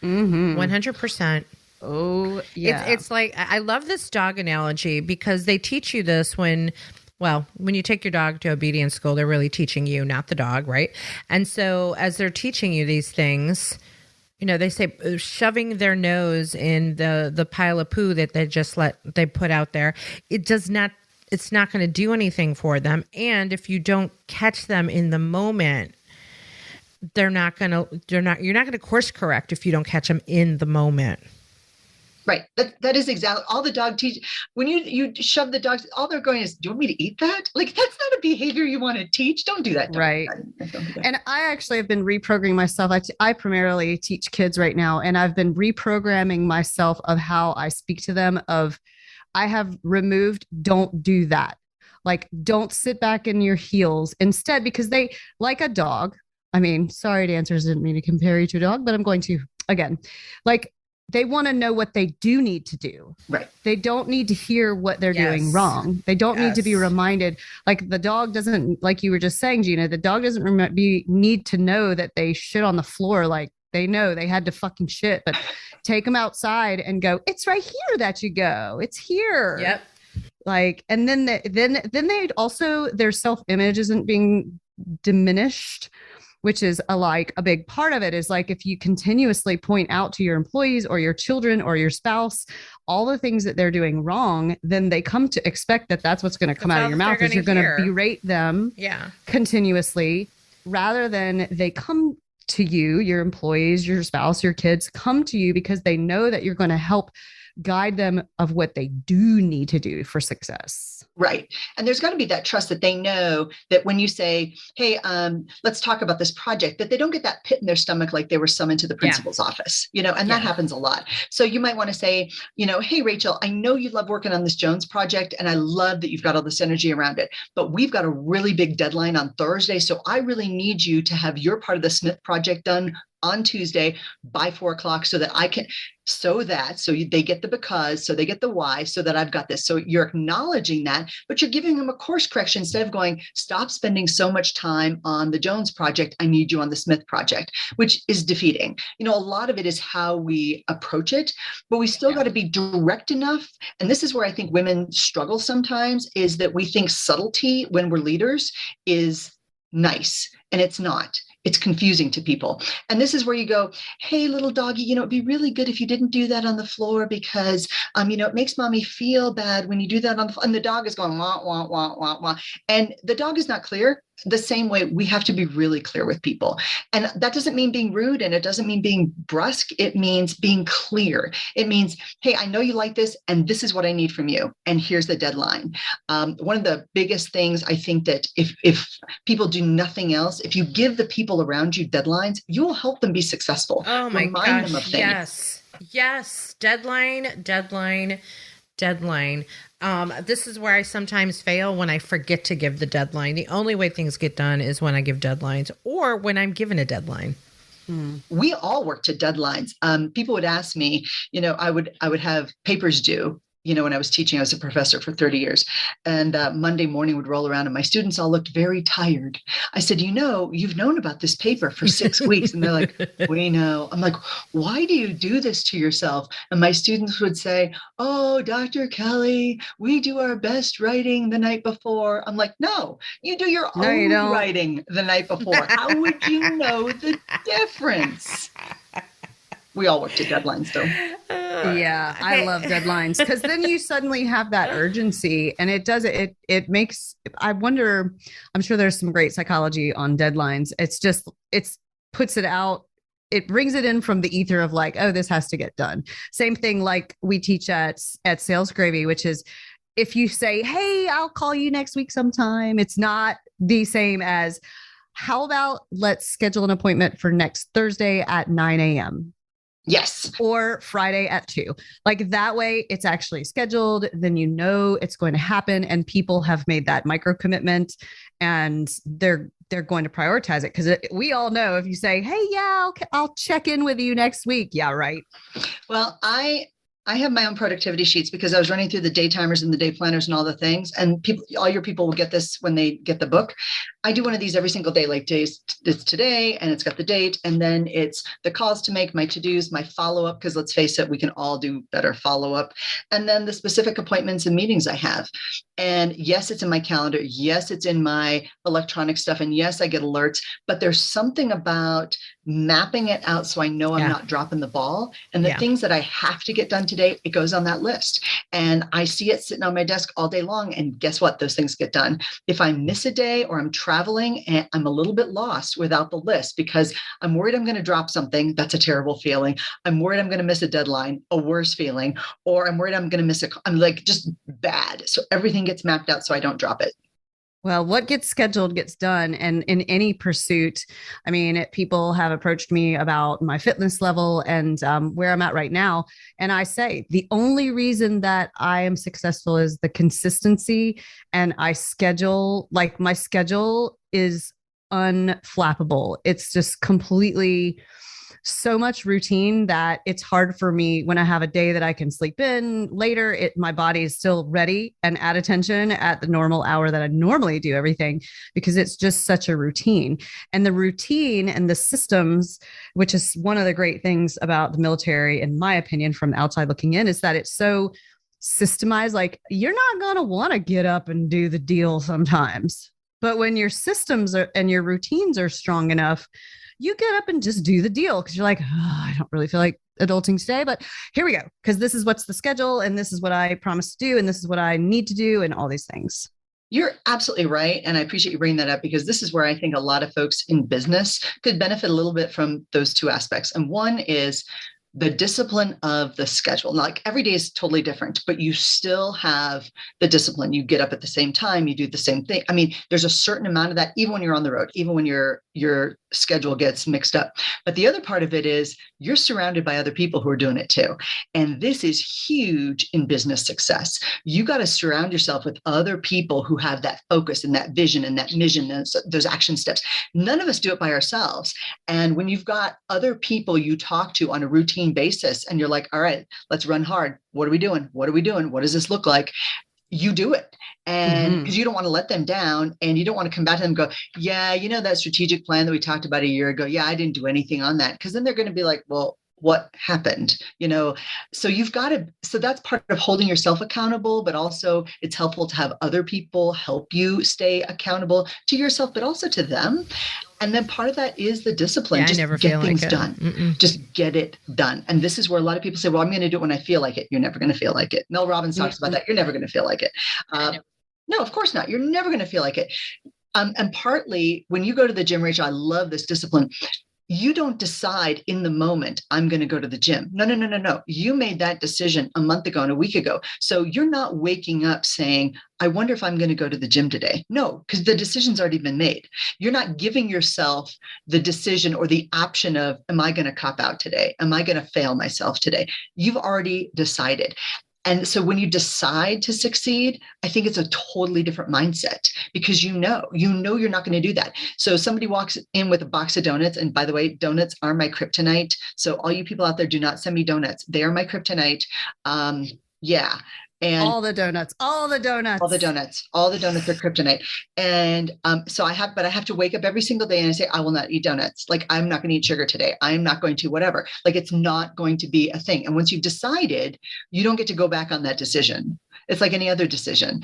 100%. Oh, yeah. It's like, I love this dog analogy because they teach you this when you take your dog to obedience school, they're really teaching you, not the dog, right? And so as they're teaching you these things, they say shoving their nose in the pile of poo that they put out there, it does not it's not going to do anything for them. And if you don't catch them in the moment, you're not going to course correct if you don't catch them in the moment. Right. That is exactly all the dog teach. When you shove the dogs, all they're going is, do you want me to eat that? Like, that's not a behavior you want to teach. Don't do that. Right. Don't do that. And I actually have been reprogramming myself. I primarily teach kids right now, and I've been reprogramming myself of how I speak to them. I have removed, don't do that. Like, don't sit back in your heels instead, because they, like a dog. I mean, sorry, dancers, didn't mean to compare you to a dog, but I'm going to again. Like, they want to know what they do need to do. Right. They don't need to hear what they're doing wrong. They don't need to be reminded. Like, the dog doesn't, like you were just saying, Gina, the dog doesn't need to know that they shit on the floor. Like, they know they had to fucking shit, but take them outside and go, it's right here that you go. It's here. Yep. Like, and then they also, their self-image isn't being diminished, which is a big part of it is like, if you continuously point out to your employees or your children or your spouse all the things that they're doing wrong, then they come to expect that that's what's going to come out of your mouth, is you're going to berate them continuously, rather than they come to you, your employees, your spouse, your kids come to you because they know that you're going to help guide them of what they do need to do for success. Right. And there's got to be that trust that they know that when you say, hey, let's talk about this project, that they don't get that pit in their stomach like they were summoned to the principal's office, and that happens a lot. So you might want to say, hey, Rachel, I know you love working on this Jones project, and I love that you've got all this energy around it, but we've got a really big deadline on Thursday. So I really need you to have your part of the Smith project done on Tuesday by 4:00 so that I can, so they get the because, so they get the why, so that I've got this. So you're acknowledging that, but you're giving them a course correction instead of going, stop spending so much time on the Jones project. I need you on the Smith project, which is defeating. A lot of it is how we approach it, but we still got to be direct enough. And this is where I think women struggle sometimes, is that we think subtlety when we're leaders is nice, and it's not. It's confusing to people. And this is where you go, hey, little doggy, it'd be really good if you didn't do that on the floor, because, it makes mommy feel bad when you do that on the floor. And the dog is going, wah, wah, wah, wah, wah. And the dog is not clear. The same way, we have to be really clear with people. And that doesn't mean being rude, and it doesn't mean being brusque. It means being clear. It means, hey, I know you like this, and this is what I need from you. And here's the deadline. One of the biggest things, I think, that if people do nothing else, if you give the people around you deadlines, you will help them be successful. Oh my Remind gosh. them of things. Yes. Deadline. This is where I sometimes fail, when I forget to give the deadline. The only way things get done is when I give deadlines, or when I'm given a deadline. We all work to deadlines. People would ask me, I would have papers due. When I was teaching, I was a professor for 30 years, and Monday morning would roll around and my students all looked very tired. I said, you've known about this paper for 6 weeks. And they're like, we know. I'm like, why do you do this to yourself? And my students would say, oh, Dr. Kelly, we do our best writing the night before. I'm like, no, you do your own writing the night before. How would you know the difference? We all work to deadlines, though. Yeah, I love deadlines, because then you suddenly have that urgency, and it makes, I wonder, I'm sure there's some great psychology on deadlines. It's puts it out. It brings it in from the ether of like, oh, this has to get done. Same thing like we teach at Sales Gravy, which is, if you say, hey, I'll call you next week sometime, it's not the same as, how about let's schedule an appointment for next Thursday at 9 a.m. Yes. Or Friday at 2. Like, that way it's actually scheduled. Then it's going to happen, and people have made that micro commitment, and they're going to prioritize it. Because we all know, if you say, hey, yeah, I'll check in with you next week. Yeah, right. Well, I have my own productivity sheets, because I was running through the day timers and the day planners and all the things. And all your people will get this when they get the book. I do one of these every single day, like it's today and it's got the date. And then it's the calls to make, my to-dos, my follow-up, because let's face it, we can all do better follow-up. And then the specific appointments and meetings I have. And yes, it's in my calendar. Yes, it's in my electronic stuff. And yes, I get alerts, but there's something about mapping it out so I know I'm not dropping the ball. And the things that I have to get done today, it goes on that list. And I see it sitting on my desk all day long. And guess what? Those things get done. If I miss a day or I'm traveling and I'm a little bit lost without the list because I'm worried I'm going to drop something, that's a terrible feeling. I'm worried I'm going to miss a deadline, a worse feeling, or I'm worried I'm going to miss I'm like just bad. So everything gets mapped out so I don't drop it. Well, what gets scheduled gets done. And in any pursuit, I mean, people have approached me about my fitness level and where I'm at right now. And I say the only reason that I am successful is the consistency. And I schedule, like my schedule is unflappable. It's just completely so much routine that it's hard for me when I have a day that I can sleep in later. My body is still ready and at attention at the normal hour that I normally do everything, because it's just such a routine. And the routine and the systems, which is one of the great things about the military, in my opinion, from the outside looking in, is that it's so systemized. Like you're not going to want to get up and do the deal sometimes, but when your systems and your routines are strong enough, you get up and just do the deal because you're like, I don't really feel like adulting today, but here we go. Because this is what's the schedule and this is what I promised to do. And this is what I need to do and all these things. You're absolutely right. And I appreciate you bringing that up because this is where I think a lot of folks in business could benefit a little bit from those two aspects. And one is the discipline of the schedule. Like every day is totally different, but you still have the discipline. You get up at the same time, you do the same thing. I mean, there's a certain amount of that, even when you're on the road, even when your schedule gets mixed up. But the other part of it is you're surrounded by other people who are doing it too. And this is huge in business success. You got to surround yourself with other people who have that focus and that vision and that mission and those action steps. None of us do it by ourselves. And when you've got other people you talk to on a routine basis and you're like, all right, let's run hard. What are we doing? What are we doing? What does this look like? You do it. And because you don't want to let them down and you don't want to come back to them and go, yeah, you know, that strategic plan that we talked about a year ago. Yeah, I didn't do anything on that. Because then they're going to be like, well, what happened? You know, so that's part of holding yourself accountable, but also it's helpful to have other people help you stay accountable to yourself, but also to them. And then part of that is the discipline. Just get things done. Just get it done. And this is where a lot of people say, well, I'm going to do it when I feel like it. You're never going to feel like it. Mel Robbins talks about that. You're never going to feel like it. No, of course not. You're never going to feel like it. And partly when you go to the gym, Rachel, I love this discipline. You don't decide in the moment, I'm going to go to the gym. No. You made that decision a month ago and a week ago. So you're not waking up saying, I wonder if I'm going to go to the gym today. No, because the decision's already been made. You're not giving yourself the decision or the option of, am I going to cop out today? Am I going to fail myself today? You've already decided. And so when you decide to succeed, I think it's a totally different mindset because you know you're not going to do that. So somebody walks in with a box of donuts. And by the way, donuts are my kryptonite. So all you people out there, do not send me donuts. They are my kryptonite. And all the donuts are kryptonite. And so I have to wake up every single day and I say, I will not eat donuts. Like I'm not going to eat sugar today. I'm not going to whatever. Like it's not going to be a thing. And once you've decided, you don't get to go back on that decision. It's like any other decision.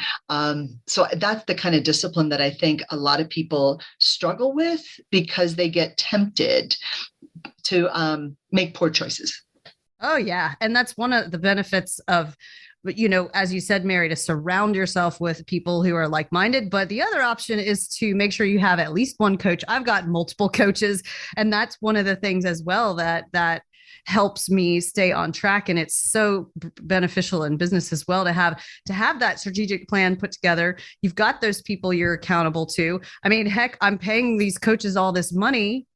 So that's the kind of discipline that I think a lot of people struggle with because they get tempted to make poor choices. Oh, yeah. And that's one of the benefits of, you know, as you said, Mary, to surround yourself with people who are like-minded. But the other option is to make sure you have at least one coach. I've got multiple coaches, and that's one of the things as well that helps me stay on track. And it's so beneficial in business as well to have that strategic plan put together. You've got those people you're accountable to. I mean, heck, I'm paying these coaches all this money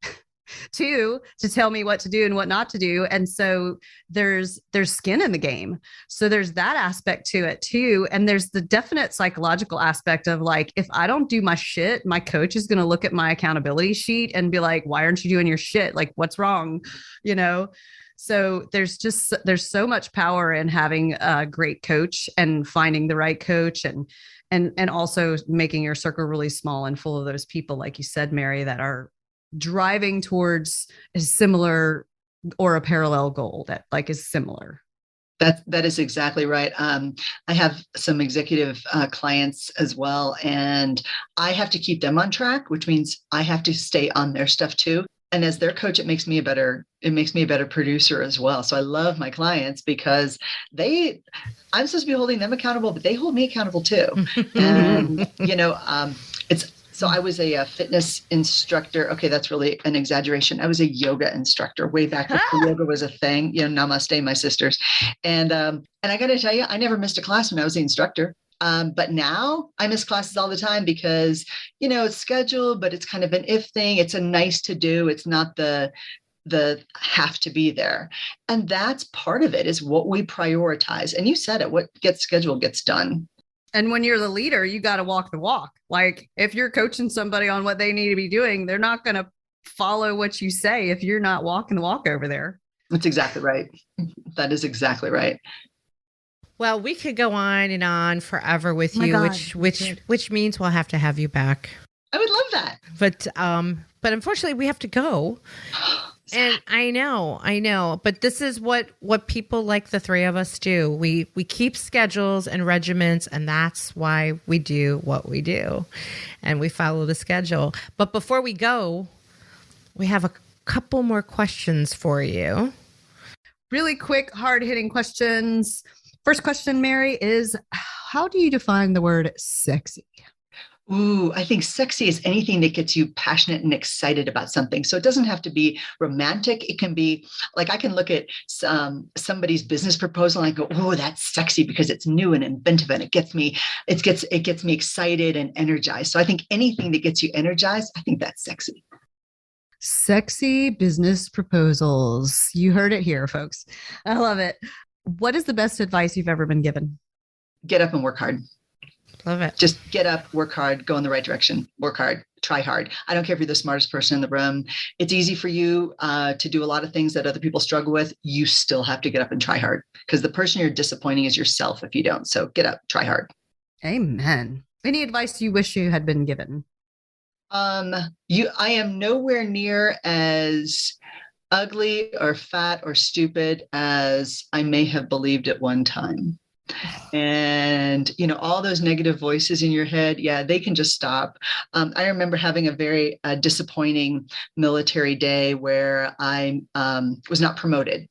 to tell me what to do and what not to do. And so there's skin in the game. So there's that aspect to it too. And there's the definite psychological aspect of like, if I don't do my shit, my coach is going to look at my accountability sheet and be like, why aren't you doing your shit? Like, what's wrong? You know? So there's so much power in having a great coach and finding the right coach. And And also making your circle really small and full of those people, like you said, Mary, that are driving towards a similar or a parallel goal that like is similar. That is exactly right. I have some executive clients as well, and I have to keep them on track, which means I have to stay on their stuff too. And as their coach, it makes me a better producer as well. So I love my clients because I'm supposed to be holding them accountable, but they hold me accountable too. And so I was a fitness instructor. Okay, that's really an exaggeration. I was a yoga instructor way back before yoga was a thing. Namaste, my sisters. And I got to tell you, I never missed a class when I was the instructor. But now I miss classes all the time because, it's scheduled, but it's kind of an if thing. It's a nice to do. It's not the have to be there. And that's part of it, is what we prioritize. And you said it, what gets scheduled gets done. And when you're the leader, you got to walk the walk. Like if you're coaching somebody on what they need to be doing, they're not going to follow what you say if you're not walking the walk over there. That's exactly right. That is exactly right. Well, we could go on and on forever with you, which means we'll have to have you back. I would love that. But unfortunately we have to go. And I know, but this is what people like the three of us do. We keep schedules and regiments, and that's why we do what we do, and we follow the schedule. But before we go, we have a couple more questions for you. Really quick, hard-hitting questions. First question, Mary, is how do you define the word sexy? Ooh, I think sexy is anything that gets you passionate and excited about something. So it doesn't have to be romantic. It can be like, I can look at somebody's business proposal and I go, oh, that's sexy because it's new and inventive and it gets me excited and energized. So I think anything that gets you energized, I think that's sexy. Sexy business proposals. You heard it here, folks. I love it. What is the best advice you've ever been given? Get up and work hard. Love it. Just get up, work hard, go in the right direction, work hard, try hard. I don't care if you're the smartest person in the room. It's easy for you to do a lot of things that other people struggle with. You still have to get up and try hard because the person you're disappointing is yourself if you don't. So get up, try hard. Amen. Any advice you wish you had been given? I am nowhere near as ugly or fat or stupid as I may have believed at one time. And, all those negative voices in your head, they can just stop. I remember having a very disappointing military day where I was not promoted.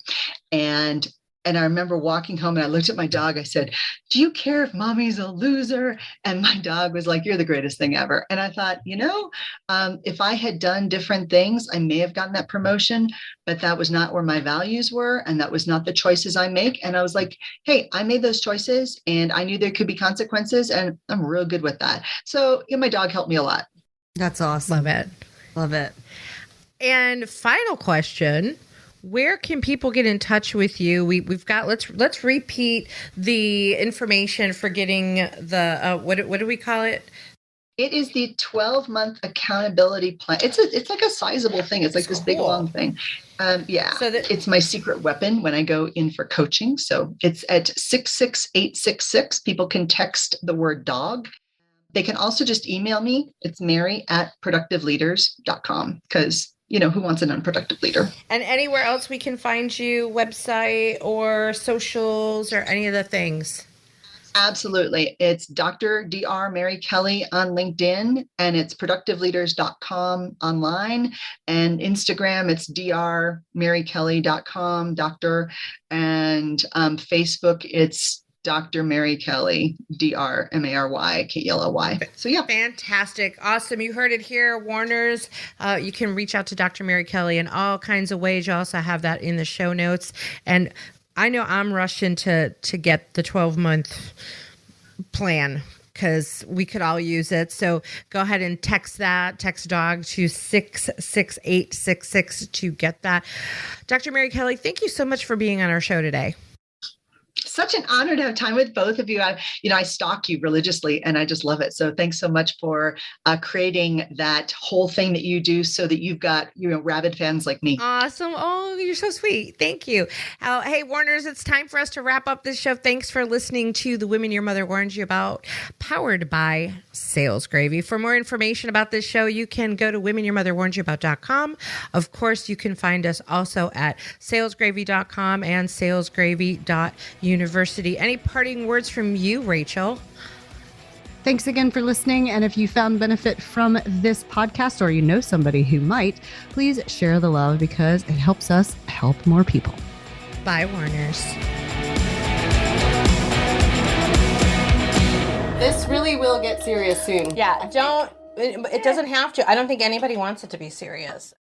And I remember walking home and I looked at my dog. I said, do you care if mommy's a loser? And my dog was like, you're the greatest thing ever. And I thought, if I had done different things, I may have gotten that promotion, but that was not where my values were. And that was not the choices I make. And I was like, hey, I made those choices and I knew there could be consequences and I'm real good with that. So my dog helped me a lot. That's awesome. Love it. Love it. And final question. Where can people get in touch with you? We've got let's repeat the information for getting the what do we call it? It is the 12-month accountability plan. It's like a sizable thing. It's like this big long thing. So it's my secret weapon when I go in for coaching. So it's at 66866. People can text the word dog. They can also just email me. It's mary@productiveleaders.com because who wants an unproductive leader? And anywhere else we can find you, website or socials or any of the things? Absolutely. It's Dr. Mary Kelly on LinkedIn, and it's productiveleaders.com online, and Instagram, it's drmarykelly.com, doctor, and Facebook, it's Dr. Mary Kelly, DrMaryKelly. So yeah. Fantastic. Awesome. You heard it here, Warners. You can reach out to Dr. Mary Kelly in all kinds of ways. You also have that in the show notes. And I know I'm rushing to get the 12-month plan because we could all use it. So go ahead and text dog to 66866 to get that. Dr. Mary Kelly, thank you so much for being on our show today. such an honor to have time with both of you. I stalk you religiously and I just love it. So thanks so much for creating that whole thing that you do so that you've got, rabid fans like me. Awesome. Oh, you're so sweet. Thank you. Hey, Warners, it's time for us to wrap up this show. Thanks for listening to The Women Your Mother Warned You About, powered by Sales Gravy. For more information about this show, you can go to womenyourmotherwarnedyouabout.com. Of course, you can find us also at salesgravy.com and salesgravy.university. Any parting words from you, Rachel? Thanks again for listening. And if you found benefit from this podcast or you know somebody who might, please share the love because it helps us help more people. Bye, Warners. This really will get serious soon. Yeah, it doesn't have to. I don't think anybody wants it to be serious.